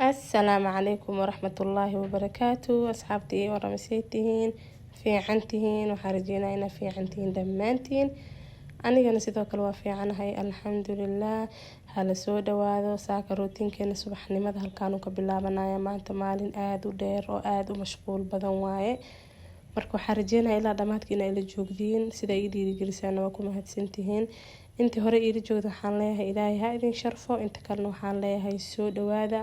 السلام عليكم ورحمة الله وبركاته أصحابتي ورمسيتهين في عنتهين وحرجينا هنا في عنتهين دمانتين أنا جالس يتوكل وفي عنها الحمد لله هلا سودا وهذا ساك روتين كنا صبح نمد هل كانوا قبل بنايا ما أنت مالين آد ودير وآد ومشغول بدن واي marka waxaan rajeynayaa ilaa dhamaadkiina ay la joogdiin sida ay dhiirigelisaan waa ku mahadsantihiin intii hore ila joogda waxaan leeyahay ilaahay ha idin sharfo inta kalena waxaan leeyahay soo dhawaada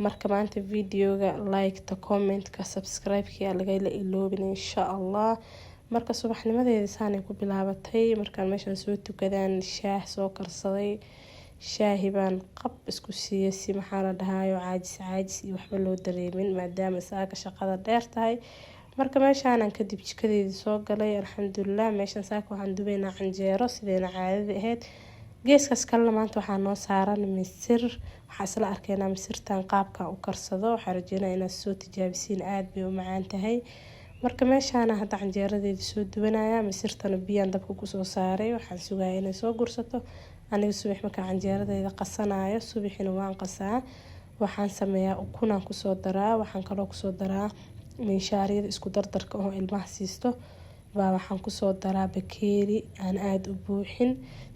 marka maanta videoga like ta comment ka subscribe ki laga ila iloobin insha Allah marka subaxnimadeeda saanay ku bilaabatay markaan meeshan soo tukadaan shaah soo karsaday shaahi baan qab isku siiyay si maxaa la dhahayo caajis iyo waxba loo dareemin maadaama saaka shaqada dheer tahay marka meeshaan aan kadib jikadeedii soo galay alxamdulillah meeshan saaka waxaan dubaynaa canjeero sideena caadada ahayd geeskaas kalena maanta waxaa noo saaran misir waxaa isla arkaynaa misirtan qaabka u karsado waxaa rajeynayaa inaad soo tijaabisiin aad bay u macaan tahay marka meeshaan hadda canjeeradeedii soo dubanaya misirtana biyaan dabka kusoo saaray waxaan sugayaa inay soo gursato aniga subax marka canjeeradeeda qasanayo subaxina waan qasaa waxaan sameeyaa ukunaan kusoo daraa waxaan kaloo kusoo daraa minshaariyada isku dardarka oo ilmaha siisto baa waxaan kusoo daraa bakeeri aan aada u buuxin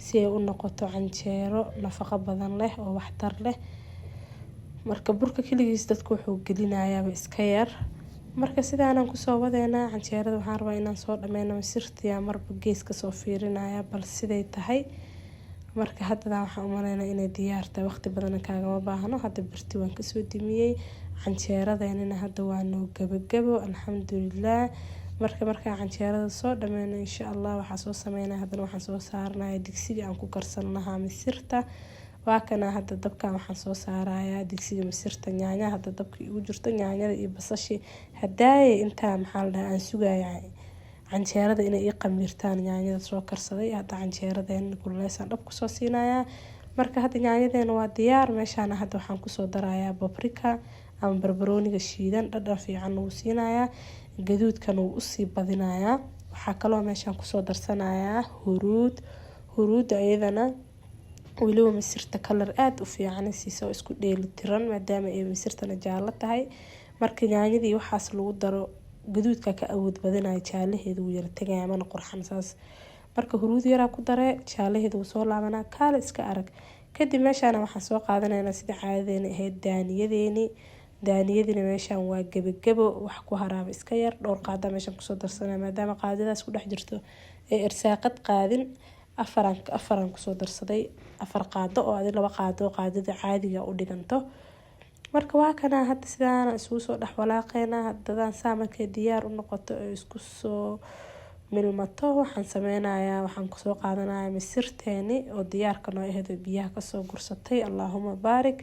si ay u noqoto canjeero nafaqo badan leh oo waxtar leh marka burka kaligiis dadku wuxuu gelinayaa iska yar marka sidaanan kusoo wadeena canjeerada waxaan rabaa inaan soo dhameeyno misirtiya marba gees ka soo fiirinaya bal siday tahay marka hadda waxaan u maleynaa inay diyaar tahay waqti badan kaagama baahno hadda birti waan kasoo dimiyay canjeeradeena hadda waa noo gabagabo alxamdulillah marka canjeerada soo dhameeyno insha Allah waxa soo sameeynaa hadda waxaan soo saarnaa digsiga aan ku karsan lahaa misirta waa kana hadda dabka waxaan soo saarayaa digsiga misirta yaanya hadda dabka ugu jirto yaanyada iyo basashi hadaay inta maxaa la dhahaa aan sugayaa canjeerada inay ii qamirtaan yaanyada soo karsaday hadda canjeeradeena kuleysan dhab ku soo siinayaa marka hadda yaanyadeena waa diyaar meeshaan hadda waxaan ku soo darayaa paprika ama barbarooniga shiidan dhadhan fiican uu siinayaa gaduudkan uu u sii badinayaa waxa kale oo meeshaan ku soo darsanayaa huruud ayadana waliba misirta color aad u fiican siiso isku dheeli tiran maadaama ay misirtana jaallo tahay marka yaanyadii waxaas lagu daro gaduudka ka awood badanayo jaalaheedu uu yara tagay ama qurxan saas marka huruud yara ku dare jaalaheedu soo laabanaa kaal iska arag kadib meeshaan waxaan soo qaadanaynaa sida caadadeena ahayd daaniyadina meeshaan waa gabagabo wax ku haraaba iska yar dhowr qaada meeshaan kusoo darsanaa maadaama qaadadaas ku dhex jirto ee irsaaqad qaadin afaran kusoo darsaday 4 qaado oo adi 2 qaado qaadada caadiga u dhiganto marka waa kana hadda sidaan isugu soo dhax walaaqeynaa hadaan saamarkay diyaar u noqoto ee isku soo milmato waxaan sameynayaa waxaan kusoo qaadanayaa misirteeni oo diyaarka noo ahayd biyaha ka soo gursatay Allahumma baarik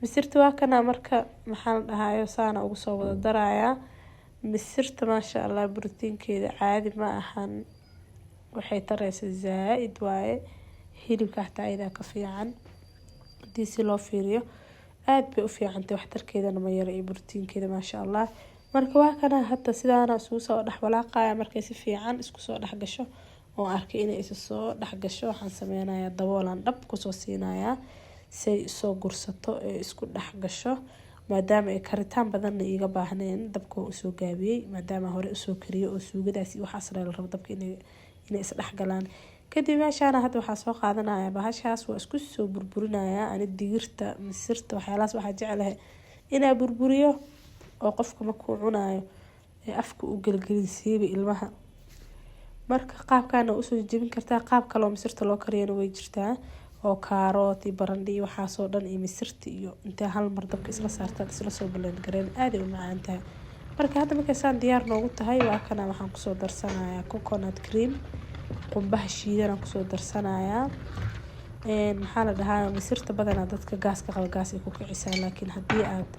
misirta waa kana marka maxaa la dhahayo saana ugu soo wada darayaa misirta maasha Allah borotiinkeeda caadi ma ahan waxay taraysaa zaaid waaye hilibka xataa ayada ka fiican hadii si loo fiiriyo aad bay u fiicantay waxtarkeedana ma yara iyo borotiinkeeda maasha Allah marka waa kana hadda sidaan isugu soo dhax walaaqaya markay si fiican isku soo dhax gasho oo arkay inay is soo dhax gasho waxaan sameynayaa daboolan dhab ku soo siinayaa say soo gursato ee isku dhax gasho maadaama ay karitaan badan iiga baahneen dabka uu soo gaabiyay maadaama hore u soo kariyo oo suugadaas iyo waxa la rabo dabka inay is dhax galaan kadib meeshaan hadda waxaa soo qaadanayaa bahashaas waa isku soo burburinayaa ani digirta misirta waxyaalahaas waxaa jecelahay inaa burburiyo oo qofka markuu cunayo ee afka u galgalinsiiba ilmaha marka qaabkaana u soo jebin kartaa qaab kale oo misirta loo kariyana way jirtaa oo kaarot iyo barandhi iyo waxaasoo dhan iyo misirta iyo inta hal mar dabka isla saartaan isla soo balan gareen aad ay u macaan tahay marka hadda markaysaan diyaar noogu tahay waa kana waxaan kusoo darsanayaa coconut cream qumbaha shiidan aan kusoo darsanayaa maxaa la dhahaa misirta badanaa dadka gaaska qaba gaas ay ku kicisaa laakiin haddii aad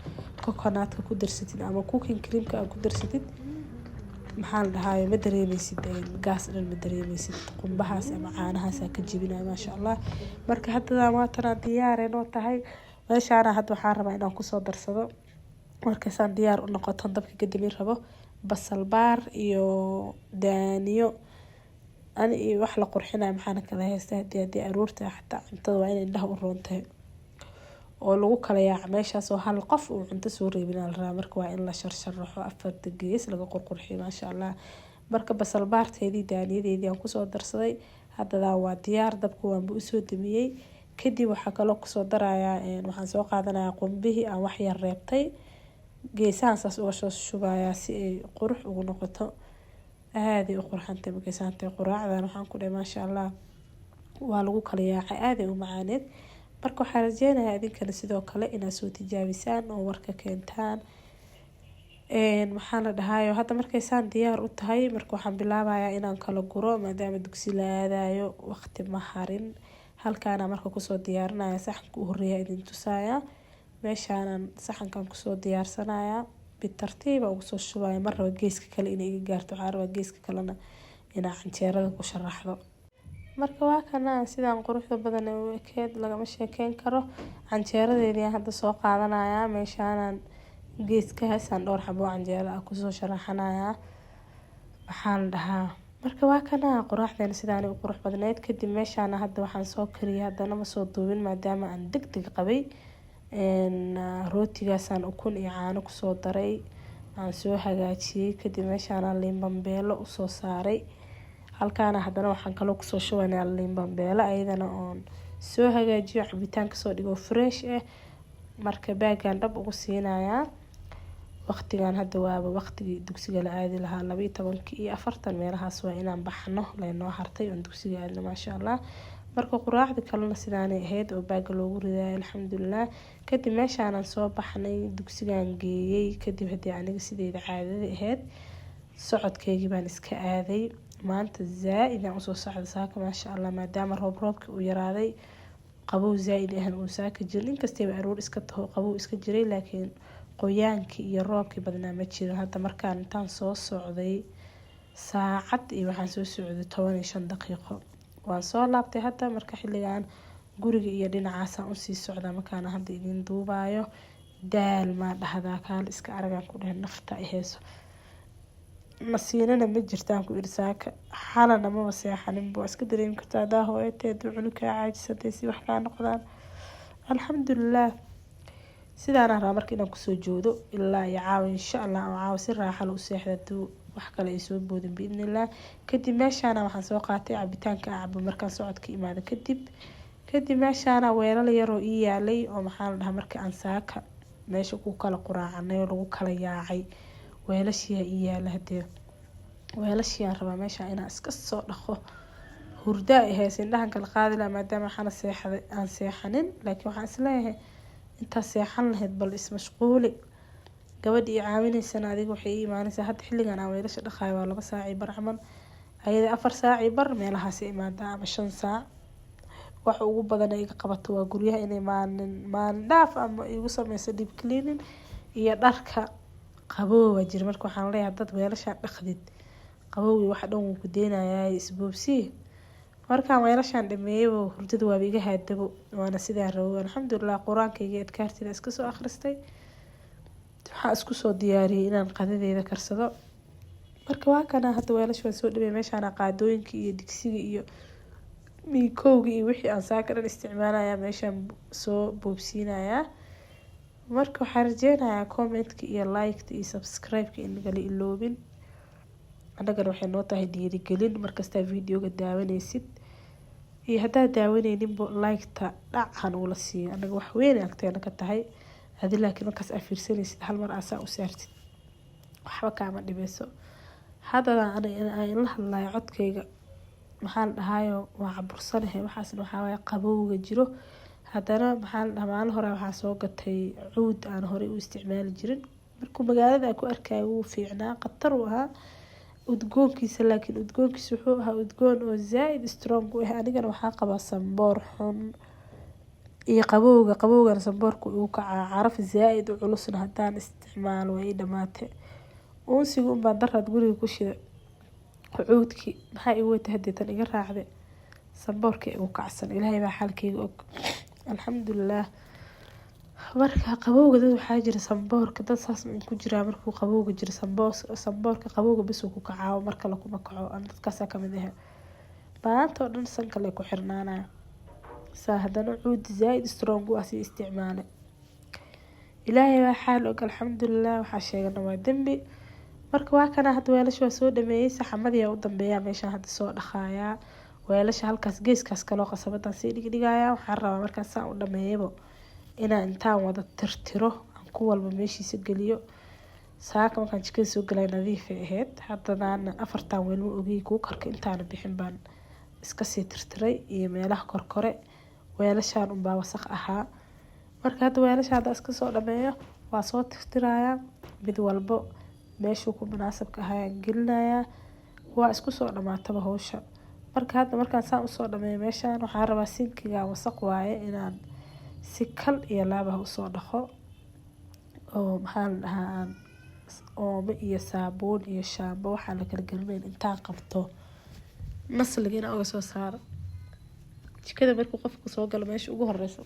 coconutka ku darsatid ama cooking creamka aad ku darsatid maxaa la dhahayo ma dareemaysid gaas dhan ma dareemaysid qumbahaas ama caanahaas ka jibinaya maasha Allah marka hadda maantana diyaar ay noo tahay meeshaan hadda waxaan rabaa inaan kusoo darsado markaasaan diyaar u noqoto dabka gadimin rabo basal baar iyo daaniyo ani wax la qurxinaa maxaan kala haystaa hadii aroorta xataa cuntada waa inay indhaha u roontahay oo lagu kala yaaco meeshaas oo hal qof uu cunto soo reebin la rabaa. Marka waa in la sharsharaxo afarta gees laga qurqurxiyo maasha allah. marka basal baarteedii daaniyadeedii aan kusoo darsaday. hadda waa diyaar, dabka waanba usoo damiyey. kadib waxaa kaloo kusoo darayaa waxaan soo qaadanayaa qumbihii aan wax yar reebtay, geesahan saas uga soo shubayaa si ay qurux ugu noqoto. aad ay u qurxantay markay saantay quraacdan waxaan ku dhahay maasha allah waa lagu kala yaacay, aad ay u macaaneed. marka waxaan rajeynayaa idinkana sidoo kale inaad soo tijaabisaan oo warka keentaan. maxaa la dhahayo hadda markay saan diyaar u tahay, marka waxaan bilaabayaa inaan kala guro maadaama dugsi la aadayo waqti ma harin. halkaana marka kusoo diyaarinaya saxanka u horeeya idin tusaaya. meeshaanan saxankan kusoo diyaarsanayaa bitartiiba ugu soo shubaya, mar raba geeska kale inay iga gaarto, waxaan rabaa geeska kalena inaa canjeerada ku sharaxdo. marka waa kana sidaan quruxda badan ee u ekeed lagama sheekeyn karo. canjeeradeedii hadda soo qaadanayaa, meeshaanan geeskahaasaan dhowr xabo canjeero ah kusoo sharaxanayaa. waxaa la dhahaa marka waa kana quraacdeena sidaan u qurux badneed. kadib meeshaana hadda waxaan soo kariyay, haddana ma soo duubin maadaama aan degdeg qabay. rootigaasaan ukun iyo caano kusoo daray, aan soo hagaajiyey. kadib meeshaana liin bambeelo usoo saaray. halkaana haddana waxaan kaloo kusoo shubaynaa liin bambeelo ayadana oon soo hagaajiyo, cabitaan kasoo dhigo fresh ah. marka baagaan dhab ugu siinayaa. waqtigan hadda waaba waqtigii dugsiga la aadi lahaa, 12:40 meelahaas waa inaan baxno laynoo hartay oon dugsiga aadno maasha allah. marka quraacda kalena sidaanay ahayd oo baaga loogu ridaayay alxamdulilah. kadib meeshaanan soo baxnay, dugsigaan geeyey. kadib haddii aniga sideyda caadada ahayd socodkeygii baan iska aaday. maanta zaa-id aan usoo socda saaka maasha allah, maadaama roobkii uu yaraaday, qabow zaa-id ahan uu saaka jirin. inkastayba aroor iska taho qabow iska jiray, laakiin qoyaankii iyo roobkii badnaa ma jiro. hadda markaan intaan soo socday saacad iyo waxaan soo socday 15 daqiiqo waan soo laabtay. hadda marka xilligan guriga iyo dhinacaasaan usii socdaa markaana hadda idin duubaayo. daal maa dhahdaa kaale iska aragaan ku dhahay, nafta ay hayso. nasiinana ma jirtaan ku iri saaka, xalana maba seexaninba. waa iska dareemi kartaa hadaa hooyateed cunug kaa caajisatay si wax kaa noqdaan. alxamdulilah sidaan rabaa marka inaan kusoo joodo ilaa iyo caawa insha allah, oo caawa si raaxa la u seexda haduu wax kale ay soo boodin biidnillah. kadib meeshaana waxaan soo qaatay cabitaanka acabo markaan socodka imaado. kadib meeshaana weelal yaroo ii yaalay oo maxaa la dhahaa marka aan saaka meesha ku kala quraacanay oo lagu kala yaacay, weelashiyaa ii yaala. hadee weelashiyaan rabaa meesha inaan iska soo dhaqo. hurdaa ay haysa indhahan kala qaadi lahaa maadaama waxaana seexday aan seexanin, laakiin waxaan isleeyahay intaa seexan lahayd bal ismashquuli. gabadha ii caawinaysana adiga waxay ii imaanaysaa hadda xilligan aan weelasha dhaqaayo waa 2 saac bar camal, ayada 4 saac bar meelahaas imaadaa ama 5 saac. waxa ugu badan ay iga qabato waa guryaha inay maalin dhaaf ama igu sameyso deep cleaning iyo dharka qabowga jira. marka waxaan leeyahay dad weelasha dhaqdid qabowgii wax dhan wuu ku deenayaa isboobsi. markaan weelashaan dhameeyay hurdada waa iga haadabo, waana sidaa rabo. alxamdulilah quraankayga adkaartida iska soo akhristay, waxaan isku soo diyaariyay inaan qadadeeda karsado. marka waa kana hadda weelasha waan soo dhameeyay. meeshaana qaadooyinka iyo digsiga iyo miikowga iyo wixii aan saaka dhan isticmaalayaa meeshaan soo boobsiinayaa. marka waxaan rajeynayaa commentka iyo liketa iyo subscribe-ka in nagala iloobin. annagana waxay noo tahay dhiirigelin markastaa videoga daawanaysid, iyo haddaad daawanayninba liketa dhacan ula siiyo. annaga wax weyn agteena ka tahay. adi laakiin markaas aa fiirsanaysid hal mar aasaa u saartid waxba kaama dhibeyso. haddana aan la hadlayo codkayga maxaa la dhahayo waa cabursanahay, waxaasna waxaa waaye qabowga jiro. haddana maxaa la dhahaa maalin hore waxaa soo gatay cuud aan horey u isticmaali jirin. markuu magaalada ku arkaayo wuu fiicnaa, khatar u ahaa udgoonkiisa, laakiin udgoonkiisa wuxuu ahaa udgoon oo zaa-id strong u ah. anigana waxaa qabaa samboor xun iyo qabowgana samboorka uu kacaa. caraf zaa-id u culusna haddaan isticmaalo way ii dhamaatay. uunsiga unbaa daraad guriga ku shida cuudkii maxaa ii weyta haddii tan iga raacday samboorka igu kacsan. ilaahay baa xaalkayga og alxamdulilah. marka qabowga dad waxaa jira samboorka dad saas ku jiraa markuu qabowga jiro samboorka qabowga bis uu ku kacaawo marka la kuma kaco. dadkaasaa kamid ah maanta oo dhan sanka lay ku xirnaanaya. ساهدنا عود زايد سترونج واسي استعماله إلهي baa xaal og alxamdulilah waxaa sheegana waa dembi marka waa kana hadda weelasha waa soo dhameeyey saxamadii u dambeeya meeshaan hadda soo dhaqaayaa weelasha halkaas geeskaas kaloo qasabadan sii dhigdhigayaa waxaan rabaa markaas saan u dhameeyabo inaan intaan wada tirtiro aan ku walba meeshiisa geliyo saaka markaan jikada soo galay nadiifay ahayd haddana afartan weel ma ogey kuu karka intaana bixin baan iska sii tirtiray iyo meelaha korkore weelashaan unbaa wasaq ahaa marka hadda weelasha hadda iska soo dhameeyo waa soo tirtirayaa mid walbo meeshuu ku munaasabka ahayaan gelinayaa waa isku soo dhamaataba hawsha marka hadda markaan saan usoo dhameeyo meeshaan waxaan rabaa sinkiga wasaq waaye inaan si kal iyo laabaha usoo dhaqo oo maxaa la dhahaa oomo iyo saabuun iyo shaambo waxaa la kala gelinayn intaan qabto nasliga inaan uga soo saaro jikada markuu qofku soo galo meesha ugu horeyso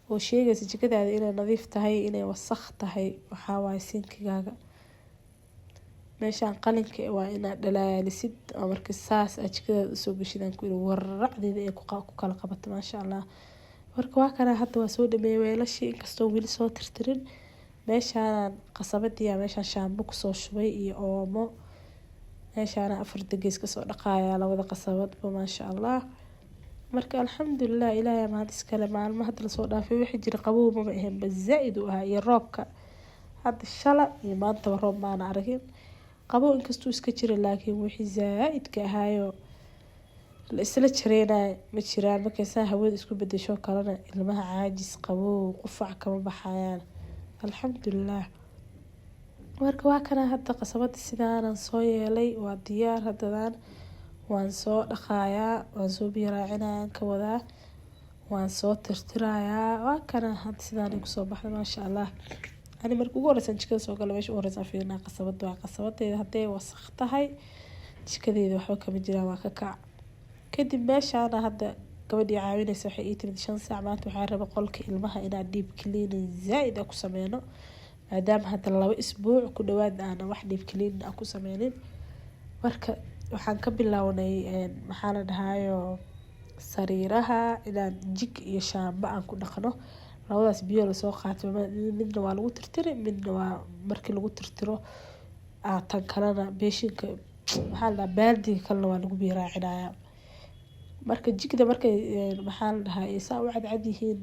oo sheegaysa jikadaada inay nadiif tahay inay wasaq tahay waxaa waaye sinkigaaga meeshaan qalinka waa inaad dhalaalisid oo marka saas aad jikadaada usoo gashidaan ku iri warracdeeda ay ku kala qabato maasha allah marka waa kana hadda waa soo dhameeyay weelashii inkastoo weli soo tirtirin meeshaan qasabadiya meeshaan shaambo kusoo shubay iyo oomo meeshaan afar dageys kasoo dhaqaaya labada qasabadba maasha allah marka alxamdulilah ilaahay mahad iskale maalmo hadda lasoo dhaafay wixii jira qabow maba ahaynba zaa-id u ahaa iyo roobka hadda shala iyo maantaba roob maana aragin qabow inkastuu iska jira laakiin wixii zaa-idka ahaayo la isla jareenaya ma jiraan markaysaa hawada isku bedesho kalena ilmaha caajis qabow qufac kama baxayaan alxamdulilah marka waa kana hadda qasabada sidaanan soo yeelay waa diyaar haddadaan waan soo dhaqaayaa waan soo biyo raacinayaan ka wadaa waan soo tirtirayaa waa kana hadda sidaan kusoo baxda maasha allah ani marka ugu horeysan jikada soo gala meesha ugu horeysan fiirinaa qasabad waa qasabadeeda hadday wasaq tahay jikadeeda waxba kama jiraan waa ka kac kadib meeshaana hadda gabadhii caawinaysa waxay ii timid 5 saac maanta waxaa raba qolka ilmaha inaan deep cleaning zaaid ku sameyno maadaama hadda 2 isbuuc ku dhawaad aan wax deep cleaning ku sameynin marka waxaan ka bilownay maxaa la dhahayo sariiraha inaan jik iyo shaamba aan ku dhaqno labadaas biyo la soo qaato midna waa lagu tirtiri midna waa markii lagu tirtiro tan kalena beeshinka maxaa la baaldiga kalena waa lagu biyo raacinayaa marka jikda markay maxaa la dhahaa saa u cadcad yihiin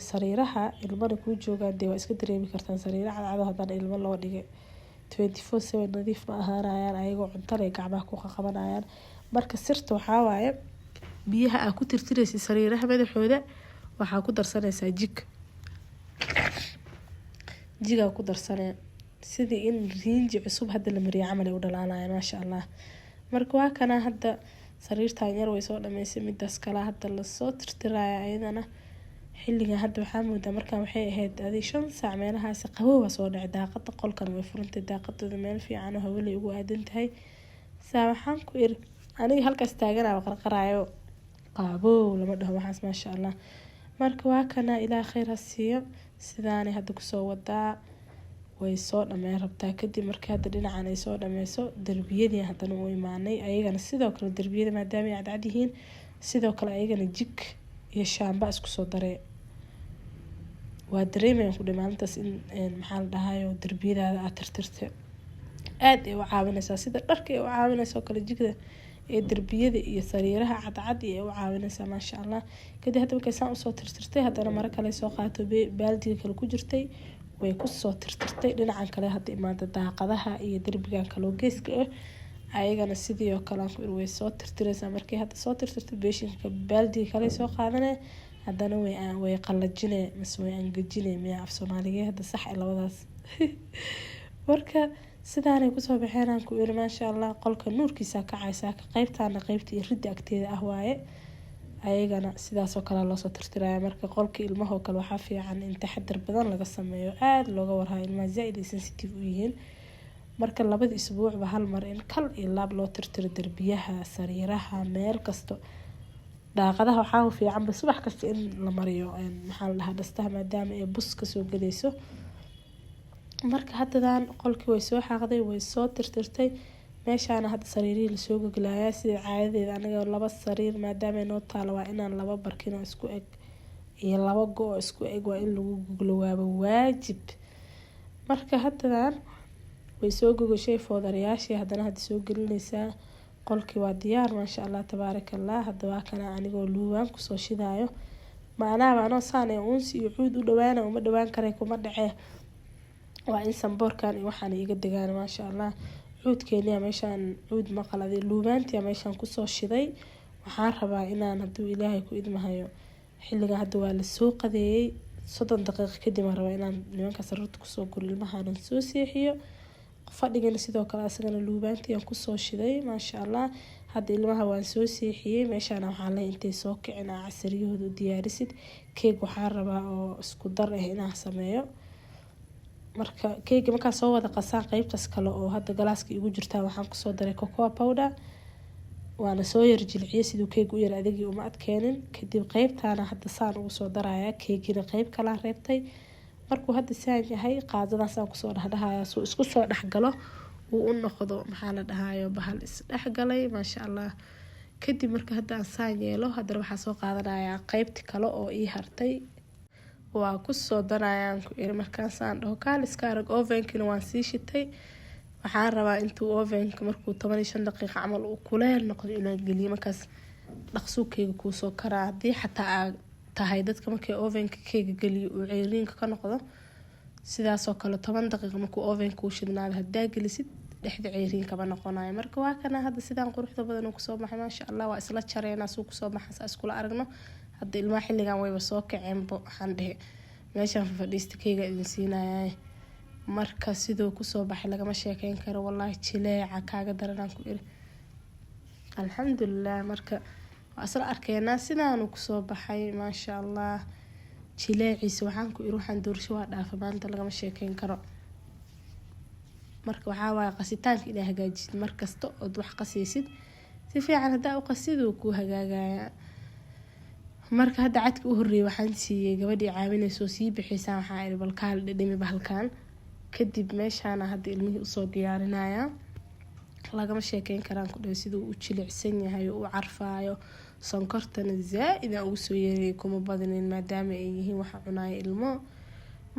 sariiraha ilmana kuu joogaan dee waa iska dareemi kartaan sariira cadcado haddana ilmo loo dhigay 24/7 nadiif ma ahaanayaan ayagoo cuntalay gacmaha ku qabanayaan marka sirta waxaa waaye biyaha aad ku tirtiraysa sariiraha madaxooda waxaa ku darsanaysaa jigaa ku darsaneen sidii in riinji cusub hadda la mariyo camal ay u dhalaanayaan maasha allah marka waa kana hadda sariirtan yar way soo dhameysay midaas kala hadda lasoo tirtiraya ayadana xilliga hadda waxaa moodaa markaan waxay ahayd 5 saac meelahaasi qabooba soo dhacay daaqada qolkan way furantay daaqadooda meel fiican oo hawlay ugu aadan tahay saa waxaan ku iri aniga halkaas taaganaa qarqaraayo qabow lama dhaho waxaas maasha allah marka waa kana ilaa khayr ha siiyo sidaanay hadda kusoo wadaa way soo dhameen rabtaa kadib markii hadda dhinacan ay soo dhameyso darbiyadii haddana u imaanay ayagana sidoo kale darbiyada maadaama ay cadcad yihiin sidoo kale ayagana jik iyo shaamba isku soo daree waa dareemayan ku dhimaalintaas in maxaa la dhahayo darbiyadaada aad tirtirta aad ay u caawinaysaa sida dharka ay u caawinayso kale jikda ee darbiyada iyo sariiraha cadcad ay u caawinaysaa maasha allah kadib hadda markay saan usoo tirtirtay haddana maro kale soo qaato baaldiga kale ku jirtay way kusoo tirtirtay dhinacan kale hadda imaada daaqadaha iyo darbigan kaloo geeska ah ayagana sidii oo kale way soo tirtiraysaa markii hadda soo tirtirtay beeshinka baaldiga kale soo qaadanay haddana way qalajinay mise way angajinay miya af soomaaliga hadda sax labadaas marka sidaanay kusoo baxeen aan ku iri maasha allah qolka nuurkiisa kacaysaa ka qaybtaana qaybta iyo ridda agteeda ah waaye ayagana sidaasoo kale loosoo tirtiraya marka qolka ilmahoo kale waxaa fiican in taxadar badan laga sameeyo aada looga warhayo ilmaha zaa-id ay sensitive u yihiin marka 2 isbuucba hal mar in kal iyo laab loo tirtiro darbiyaha sariiraha meel kasto daaqadaha waxaa fiicanba subax kasta in la mariyo maxaa la dhahaa dhastaha maadaama ay bus kasoo galayso marka haddadan qolkii way soo xaaqday way soo tirtirtay meeshaana hadda sariirihii lasoo goglayaa sida caadadeeda anaga 2 sariir maadaama noo taalo waa inaan 2 barkin oo isku eg iyo 2 go oo isku eg waa in lagu goglo waaba waajib. marka haddan way soo gogoshay foodarayaashii haddana hadda soo gelinaysaa qolkii waa diyaar maasha Allah tabaarakallah. hadda waa kana anigoo luuwaan kusoo shidaayo macnaha anoo saan ee uunsi iyo cuud u dhawaana uma dhawaan karay kuma dhacee waa in samboorkan iyo waxaan iga degaan maasha Allah. cuudkeena meeshaan cuud maqaladi luubaantii meeshaan kusoo shiday waxaan rabaa inaan haduu Ilaahay ku idmahayo xilliga hadda waa la soo qadeeyay 30 daqiiqo kadib aan rabaa inaan nimanka sarrurta kusoo guro ilmahan soo seexiyo fadhigana sidoo kale asagana luubaantii aan kusoo shiday maasha Allah. hadda ilmaha waan soo seexiyay meeshaan waxaan la intay soo kicin casariyahooda diyaarisid keeg waxaan rabaa oo isku dar ah inaan sameeyo. marka keega marka soo wada qasaan qaybtas kale oo hadda galaaska igu jirta waxaan kusoo daray cocoa powder waana soo yar jilciye sidoo keeg u yar adigi uma adkeenin kadib qaybtaana hadda saan ugu soo daraya keegina qayb kala reebtay. markuu hadda saan yahay qaadadaas aan kusoo dhaxdhahayaa soo isku soo dhaxgalo uu u noqdo maxaa la dhahayo bahal is dhaxgalay maasha Allah. kadib marka hadda aan saan yeelo hadda waxaa soo qaadanayaa qaybti kale oo ii hartay waa ku soo darayaan ku iri markaan saan dhaho kaaliska arag ovenkina waan sii shitay waxaan rabaa intuu ovenka markuu 15 daqiiqo camal uu kuleel noqdo inaan geliyo markaas dhaqsuukeyga ku soo karaa hadii xataa tahay dadka markay ovenka keega geliyo uu ceeriinka ka noqdo sidaas oo kale 10 daqiiqo markuu ovenka uu shidnaado hadaa gelisid dhexda ceeriinka ba noqonayo. marka waa kana hadda sidaan quruxda badan uu soo baxay maasha Allah. waa isla jareena soo ku soo baxay iskula aragno hadda ilmaha xilligan wayba soo kaceen bo waxaan dhahay meeshaan fadhiista keega idin siinayay marka sidoo ku soo baxay lagama sheekeyn karo wallahi jileeca kaaga daranaan ku iri alxamdulillah. marka waa isla arkeena sidaan ku soo baxay maasha Allah jileeciisa waxaan ku iri waxaan doorsho waa dhaafa maanta lagama sheekeyn karo. marka waxaa waay qasitaanka inay hagaajisid markasta oo wax qasaysid si fiican hadaa u qasid uu ku hagaagaya. marka hadda cadka u horeeyay waxaan siiyay gabadhii caawinayso sii bixisaan waxaa iri balkaal dhimi bahalkan kadib meeshaan hadda ilmihii usoo diyaarinaya lagama sheekeyn karaan ku dhaw sidoo uu jilicsan yahay oo u carfaayo sonkortana zaaid uu soo yeeray kuma badinin maadaama ay yihiin waxa cunay ilmo.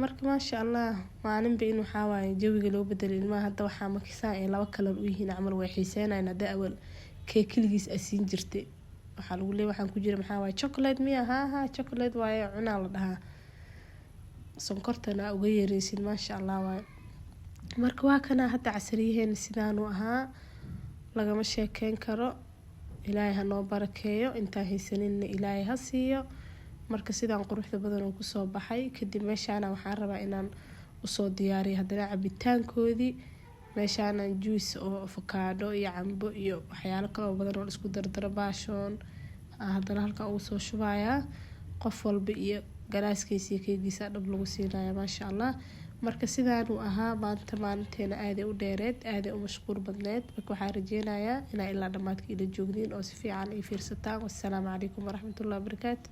marka maasha Allah maalinba in waxa waay jawiga loo bedel ilmaha hadda waxa makisaa ay laba kala u yihiin amal way xiiseynayna daawal keekiligiis asiin jirtay waxa lagu leeyahay waxaan ku jira maxaa waay chocolate miya ha chocolate waay cunaa la dhahaa sonkortana uga yeeraysid maasha Allah waay. marka waa kana hadda casariyeen sidaan u ahaa lagama sheekeyn karo Ilaahay ha noo barakeeyo inta haysanin Ilaahay ha siiyo. marka sidaan quruxda badan uu ku soo baxay kadib meeshaan waxaan rabaa inaan u soo diyaariyo hadana cabitaankoodii meeshaan juice oo avocado iyo cambo iyo waxyaalo kale oo badan oo isku dardaro baashoon hadana halka uu soo shubaaya qof walba iyo galaaskiisa iyo keegiisa dhab lagu siinayo maasha Allah. marka sidaan uu ahaa maanta maalinteena aad ay u dheereed aad ay u mashquul badneed marka waxaan rajeynayaa inaa ilaa dhamaadkii ila joogdeen oo si fiican ay fiirsataan. wassalaamu calaykum waraxmatullaahi wabarakaatuh.